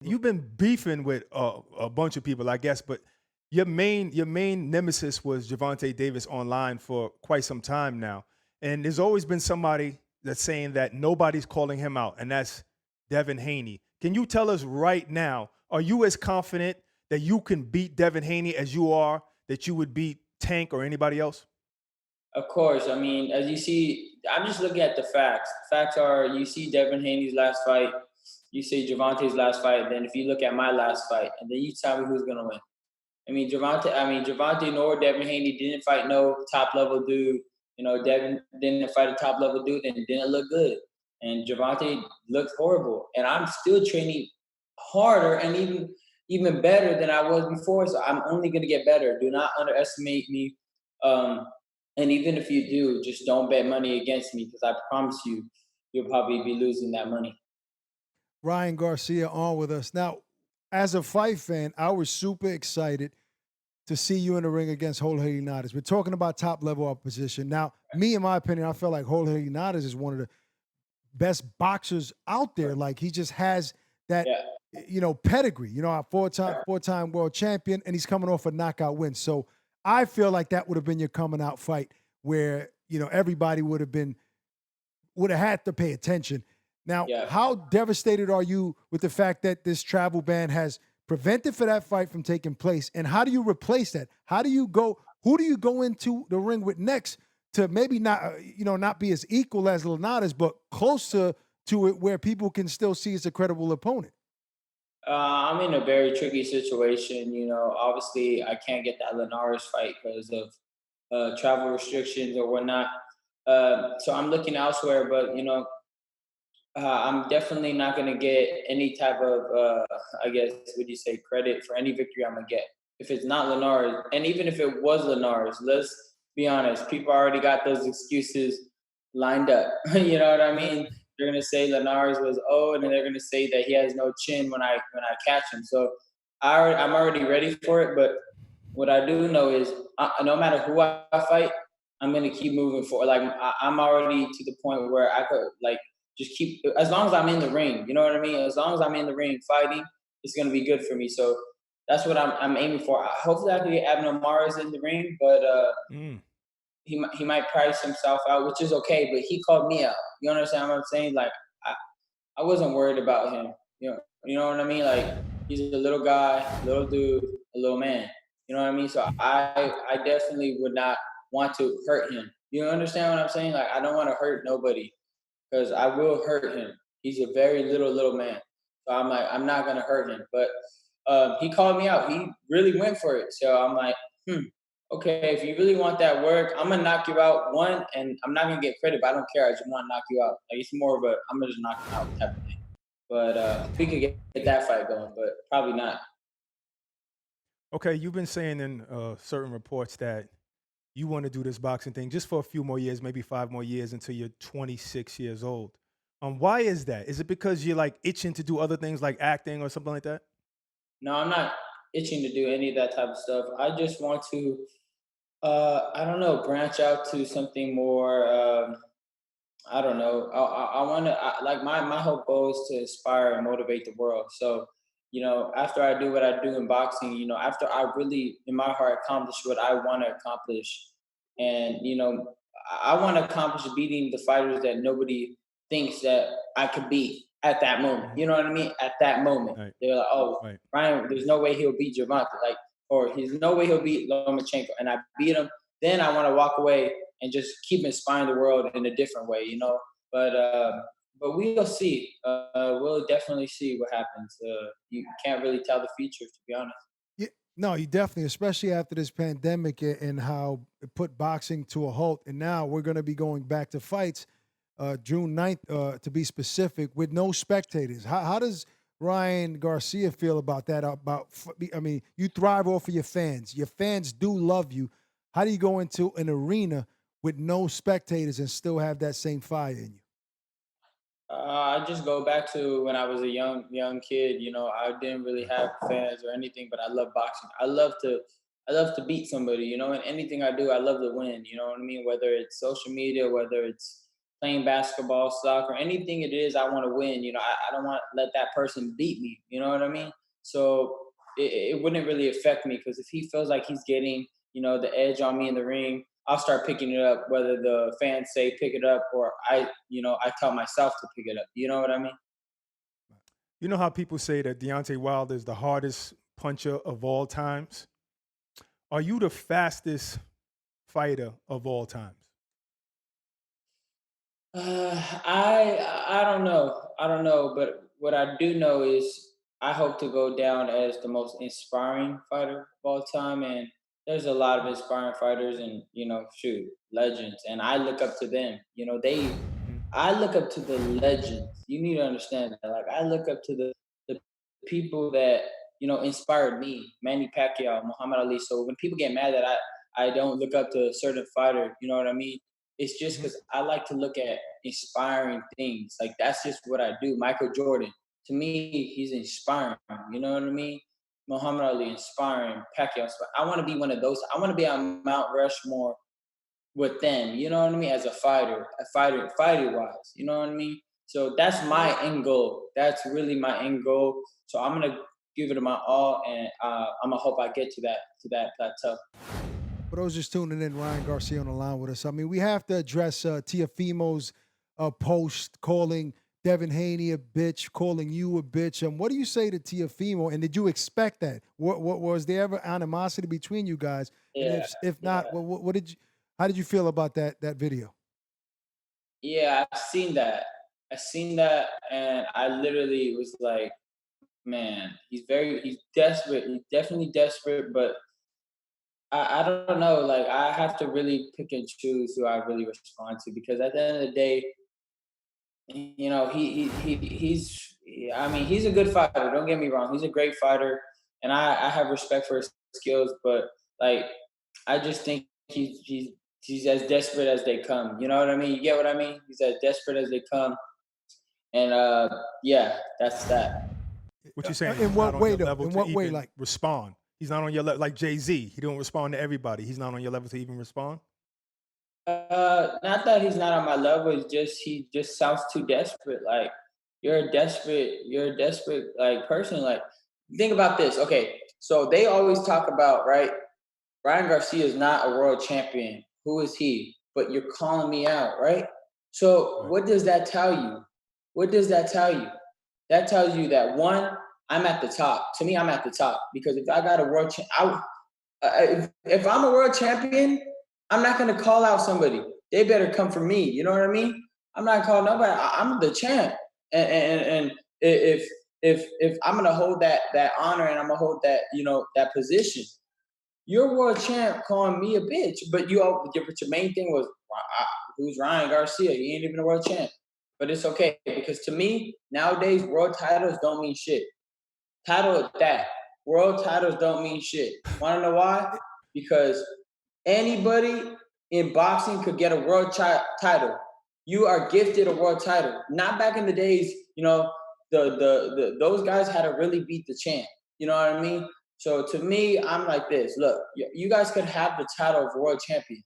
You've been beefing with a bunch of people, I guess, but your main nemesis was Javante Davis online for quite some time now, and there's always been somebody that's saying that nobody's calling him out, and that's Devin Haney. Can you tell us right now? Are you as confident that you can beat Devin Haney as you are that you would beat Tank or anybody else? Of course, I mean, as you see, I'm just looking at the facts. Facts are you see Devin Haney's last fight, you see Javante's last fight, and then if you look at my last fight, and then you tell me who's gonna win. Javante nor Devin Haney didn't fight no top level dude. Devin didn't fight a top level dude and didn't look good. And Javante looked horrible. And I'm still training harder and even better than I was before. So I'm only gonna get better. Do not underestimate me. Um, and even if you do, just don't bet money against me because I promise you, you'll probably be losing that money. Ryan Garcia on with us. Now, as a fight fan, I was super excited to see you in the ring against Jorge Linares. We're talking about top level opposition. Now, me, in my opinion, I feel like Jorge Linares is one of the best boxers out there. Like he just has that, Yeah. pedigree. A four-time world champion, and he's coming off a knockout win. So I feel like that would have been your coming out fight, where everybody would have had to pay attention. Now, Yeah. how devastated are you with the fact that this travel ban has prevented for that fight from taking place? And how do you replace that? How do you go? Who do you go into the ring with next to maybe not, not be as equal as Linares, but closer to it where people can still see as a credible opponent? I'm in a very tricky situation. Obviously, I can't get that Linares fight because of travel restrictions or whatnot. So I'm looking elsewhere, but I'm definitely not going to get any type of, I guess, would you say, credit for any victory I'm going to get. If it's not Linares, and even if it was Linares, let's be honest, people already got those excuses lined up. You know what I mean? They're going to say Linares was old, and they're going to say that he has no chin when I catch him. So I'm already ready for it. But what I do know is, no matter who I fight, I'm gonna keep moving forward. Like I'm already to the point where I could like just keep as long as I'm in the ring. You know what I mean? As long as I'm in the ring fighting, it's gonna be good for me. So that's what I'm aiming for. Hopefully, I can get Abner Mares in the ring, but Mm. he might price himself out, which is okay. But he called me out. You understand what I'm saying? Like I, I wasn't worried about him. You know what I mean? Like he's a little guy, little dude, a little man. You know what I mean? So I definitely would not want to hurt him. You understand what I'm saying? Like I don't want to hurt nobody because I will hurt him. He's a very little man. So I'm like I'm not gonna hurt him. But he called me out. He really went for it. So I'm like, okay, if you really want that work, I'm gonna knock you out one, and I'm not gonna get credit, but I don't care. I just want to knock you out. Like it's more of a I'm gonna just knock him out type of thing. But we could get that fight going, but probably not. Okay, you've been saying in certain reports that you want to do this boxing thing just for a few more years, maybe 5 more years until you're 26 years old. Why is that? Is it because you're like itching to do other things like acting or something like that? No, I'm not itching to do any of that type of stuff. I just want to, I don't know, branch out to something more. I don't know. I want to like my whole goal is to inspire and motivate the world. So, after I do what I do in boxing, after I really in my heart accomplish what I want to accomplish, and I want to accomplish beating the fighters that nobody thinks that I could beat at that moment. Mhm. You know what I mean? At that moment, Right, they're like, "Oh, right. Ryan, there's no way he'll beat Javante, like, or there's no way he'll beat Lomachenko," and I beat him. Then I want to walk away and just keep inspiring the world in a different way. But we'll see. We'll definitely see what happens. You can't really tell the future, to be honest. Yeah, no, you definitely, especially after this pandemic and how it put boxing to a halt. And now we're going to be going back to fights June 9th, to be specific, with no spectators. How does Ryan Garcia feel about that? I mean, you thrive off of your fans. Your fans do love you. How do you go into an arena with no spectators and still have that same fire in you? I just go back to when I was a young kid. I didn't really have fans or anything, but I love boxing. I love to beat somebody. And anything I do, I love to win. You know what I mean? Whether it's social media, whether it's playing basketball, soccer, anything it is, I want to win. I don't want to let that person beat me. You know what I mean? So it wouldn't really affect me because if he feels like he's getting, the edge on me in the ring, I'll start picking it up, whether the fans say pick it up or I tell myself to pick it up. You know what I mean? You know how people say that Deontay Wilder is the hardest puncher of all times? Are you the fastest fighter of all times? I don't know. I don't know, but what I do know is I hope to go down as the most inspiring fighter of all time. And there's a lot of inspiring fighters, and shoot, legends, and I look up to them. Mhm. I look up to the legends. You need to understand that. Like I look up to the people that inspired me, Manny Pacquiao, Muhammad Ali. So when people get mad that I don't look up to a certain fighter, you know what I mean? It's just Mhm. because I like to look at inspiring things. Like that's just what I do. Michael Jordan, to me, he's inspiring. You know what I mean? Muhammad Ali, inspiring. Pacquiao, inspiring. I want to be one of those. I want to be on Mount Rushmore with them, you know what I mean? As a fighter wise, you know what I mean? So that's my end goal. That's really my end goal. So I'm gonna give it my all, and I'm gonna hope I get to that plateau. For those just tuning in, Ryan Garcia on the line with us. I mean, we have to address TFE Mo's post calling Devin Haney a bitch, calling you a bitch. What do you say to TFE Mo? And did you expect that? What was there ever animosity between you guys? And Yeah, if yeah, not, what did you? How did you feel about that video? yeah. I've seen that. I seen that, and I literally was like, man, he's desperate. He's definitely desperate, but I don't know. Like I have to really pick and choose who I really respond to because at the end of the day, I mean, he's a good fighter. Don't get me wrong. He's a great fighter, and I have respect for his skills. But like, I just think he's as desperate as they come. You know what I mean? You get what I mean? He's as desperate as they come, and yeah, that's that. What you saying? In He's not what on way your though? level In to what way? even Like, respond. He's not on your level, like Jay Z. He don't respond to everybody. He's not on your level to even respond. Not that he's not on my level. It's just he just sounds too desperate. Like you're a desperate like person. Like think about this. Okay, so they always talk about right. Ryan Garcia is not a world champion. Who is he? But you're calling me out, right? So Right. what does that tell you? What does that tell you? That tells you that one, I'm at the top. To me, I'm at the top because if I got a world, if I'm a world champion, I'm not gonna call out somebody. They better come for me. You know what I mean? I'm not calling nobody. I'm the champ, and if I'm gonna hold that honor and I'm gonna hold that that position, you're world champ calling me a bitch, but your main thing was who's Ryan Garcia? He ain't even a world champ. But it's okay because to me nowadays world titles don't mean shit. Title at that. World titles don't mean shit. Want to know why? Because anybody in boxing could get a title. You are gifted a world title. Not back in the days, the those guys had to really beat the champ. You know what I mean? So to me, I'm like this. Look, you guys could have the title of world champion.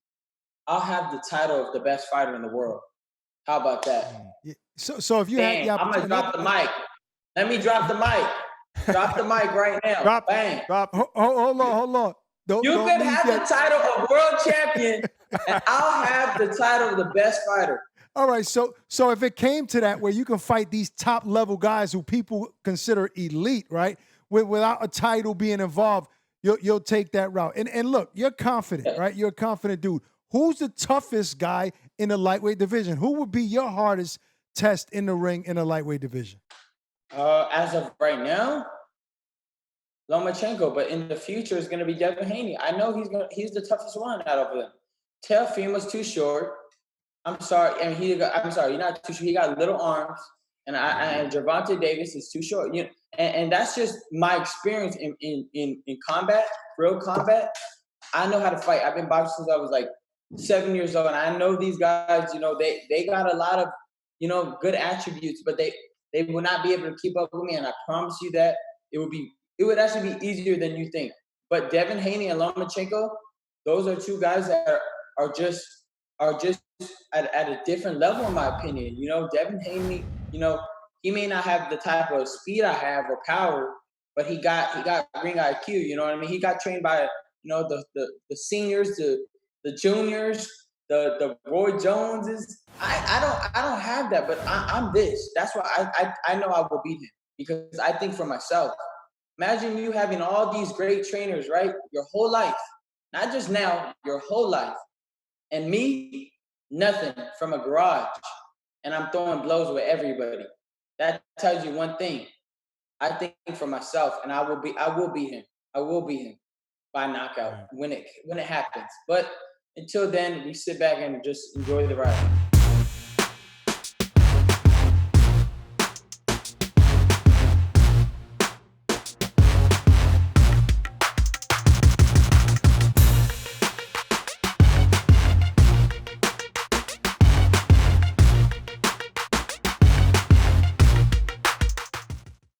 I'll have the title of the best fighter in the world. How about that? Mm. yeah. So if you had Bam! the I'm gonna opportunity, drop the mic. Let me drop the mic. Drop the mic right now. Drop it. Bang. Drop it. hold on, hold on. You Don't could leave have yet. the title of world champion, and I'll have the title of the best fighter. All right, so if it came to that where you can fight these top level guys who people consider elite, right? Without a title being involved, you'll take that route. And look, you're confident, Yeah. right? You're a confident dude. Who's the toughest guy in the lightweight division? Who would be your hardest test in the ring in the lightweight division? As of right now, Lomachenko, but in the future it's gonna be Devin Haney. I know he's the toughest one out of them. TFE was too short. I'm sorry, and I'm sorry, you're not too short. He got little arms, and Gervonta Davis is too short. And that's just my experience in combat, real combat. I know how to fight. I've been boxing since I was like 7 years old, and I know these guys. They got a lot of good attributes, but they will not be able to keep up with me. And I promise you that it would actually be easier than you think. But Devin Haney and Lomachenko, those are two guys that are just are just at a different level, in my opinion. You know, Devin Haney, you know, he may not have the type of speed I have or power, but he got ring IQ. You know what I mean? He got trained by the seniors, the juniors, the Roy Joneses. I don't have that, but I'm this. That's why I know I will beat him because I think for myself. Imagine you having all these great trainers, right? Your whole life, not just now, your whole life. And me, nothing from a garage. And I'm throwing blows with everybody. That tells you one thing. I think for myself, and I will be him. I will be him by knockout Right. when it happens. But until then, we sit back and just enjoy the ride.